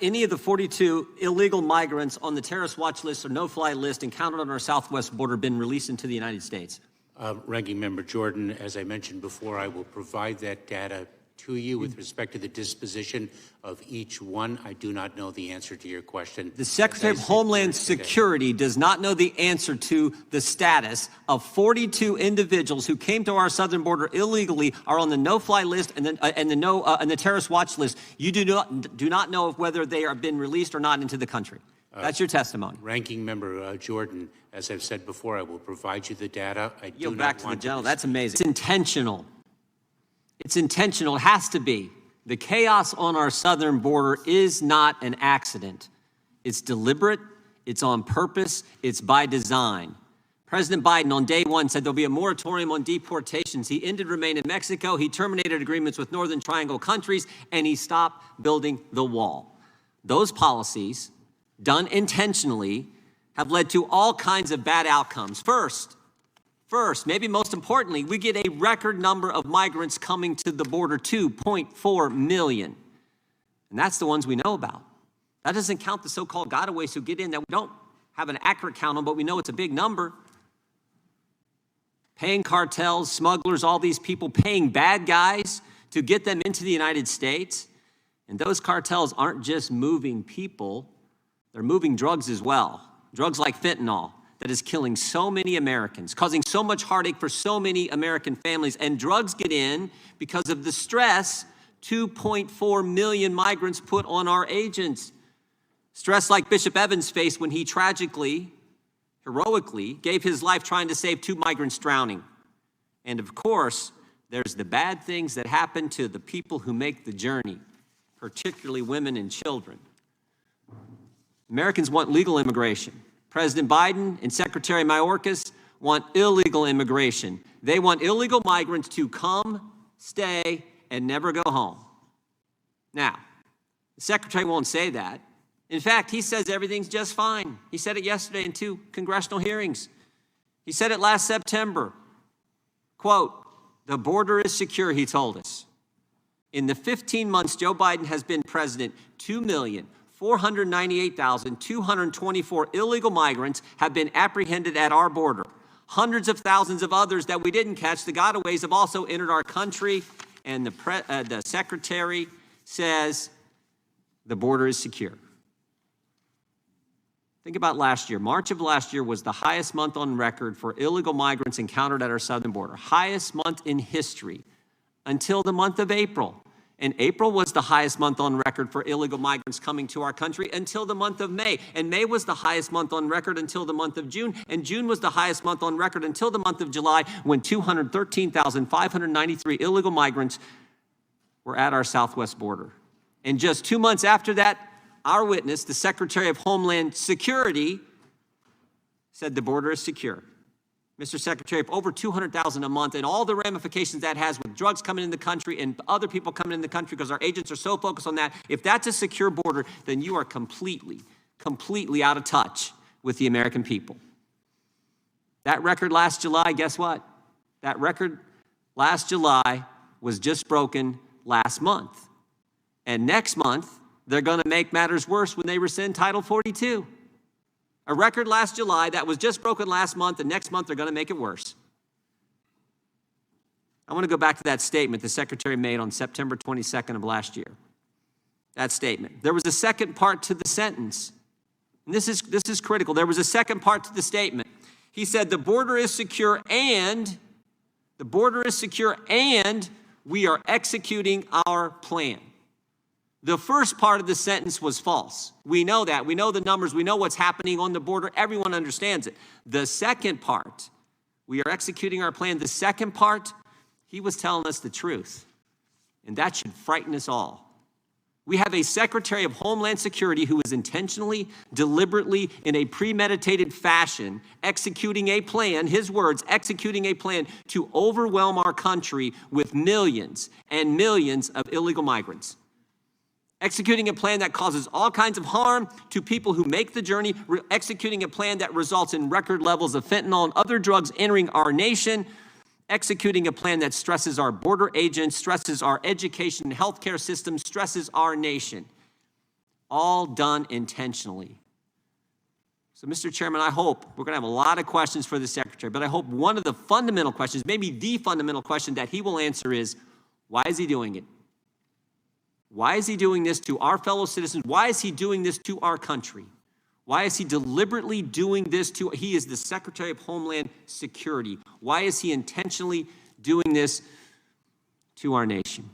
any of the 42 illegal migrants on the terrorist watch list or no-fly list encountered on our southwest border been released into the United States? Ranking Member Jordan, as I mentioned before, I will provide that data to you with respect to the disposition of each one. I do not know the answer to your question. The Secretary of Homeland Security does not know the answer to the status of 42 individuals who came to our southern border illegally, are on the no-fly list and the terrorist watch list. You do not know of whether they are been released or not into the country. That's your testimony. Ranking Member Jordan, as I've said before, I will provide you the data. I do Go not back to the want general. That's amazing. It's intentional. It's intentional. It has to be. The chaos on our southern border is not an accident. It's deliberate. It's on purpose. It's by design. President Biden on day one said there'll be a moratorium on deportations. He ended remain in Mexico. He terminated agreements with Northern Triangle countries, and he stopped building the wall. Those policies, done intentionally, have led to all kinds of bad outcomes. First, maybe most importantly, we get a record number of migrants coming to the border, 2.4 million. And that's the ones we know about. That doesn't count the so-called gotaways who get in that we don't have an accurate count on, but we know it's a big number. Paying cartels, smugglers, all these people paying bad guys to get them into the United States. And those cartels aren't just moving people, they're moving drugs as well. Drugs like fentanyl that is killing so many Americans, causing so much heartache for so many American families. And drugs get in because of the stress 2.4 million migrants put on our agents. Stress like Bishop Evans faced when he tragically, heroically, gave his life trying to save 2 migrants drowning. And of course, there's the bad things that happen to the people who make the journey, particularly women and children. Americans want legal immigration. President Biden and Secretary Mayorkas want illegal immigration. They want illegal migrants to come, stay, and never go home. Now, the Secretary won't say that. In fact, he says everything's just fine. He said it yesterday in 2 congressional hearings. He said it last September. Quote, "The border is secure," he told us. In the 15 months Joe Biden has been president, 2,498,224 illegal migrants have been apprehended at our border. Hundreds of thousands of others that we didn't catch, the gotaways, have also entered our country. And the Secretary says the border is secure. Think about last year. March of last year was the highest month on record for illegal migrants encountered at our southern border. Highest month in history until the month of April. And April was the highest month on record for illegal migrants coming to our country until the month of May. And May was the highest month on record until the month of June. And June was the highest month on record until the month of July, when 213,593 illegal migrants were at our southwest border. And just 2 months after that, our witness, the Secretary of Homeland Security, said the border is secure. Mr. Secretary, over 200,000 a month, and all the ramifications that has with drugs coming in the country and other people coming in the country because our agents are so focused on that. If that's a secure border, then you are completely out of touch with the American people. That record last July, guess what? That record last July was just broken last month. And next month, they're going to make matters worse when they rescind Title 42. A record last July that was just broken last month, and next month they're going to make it worse. I want to go back to that statement the Secretary made on September 22nd of last year. That statement. There was a second part to the sentence. And this is critical. There was a second part to the statement. He said the border is secure and we are executing our plan. The first part of the sentence was false. We know that. We know the numbers. We know what's happening on the border. Everyone understands it. The second part, we are executing our plan. The second part, he was telling us the truth. And that should frighten us all. We have a Secretary of Homeland Security who is intentionally, deliberately, in a premeditated fashion, executing a plan, his words, executing a plan to overwhelm our country with millions and millions of illegal migrants. Executing a plan that causes all kinds of harm to people who make the journey, executing a plan that results in record levels of fentanyl and other drugs entering our nation, executing a plan that stresses our border agents, stresses our education and healthcare system, stresses our nation. all done intentionally. So, Mr. Chairman, I hope we're going to have a lot of questions for the Secretary, but I hope one of the fundamental questions, maybe the fundamental question that he will answer is, why is he doing it? Why is he doing this to our fellow citizens? Why is he doing this to our country? Why is he deliberately doing this to, he is the Secretary of Homeland Security. Why is he intentionally doing this to our nation?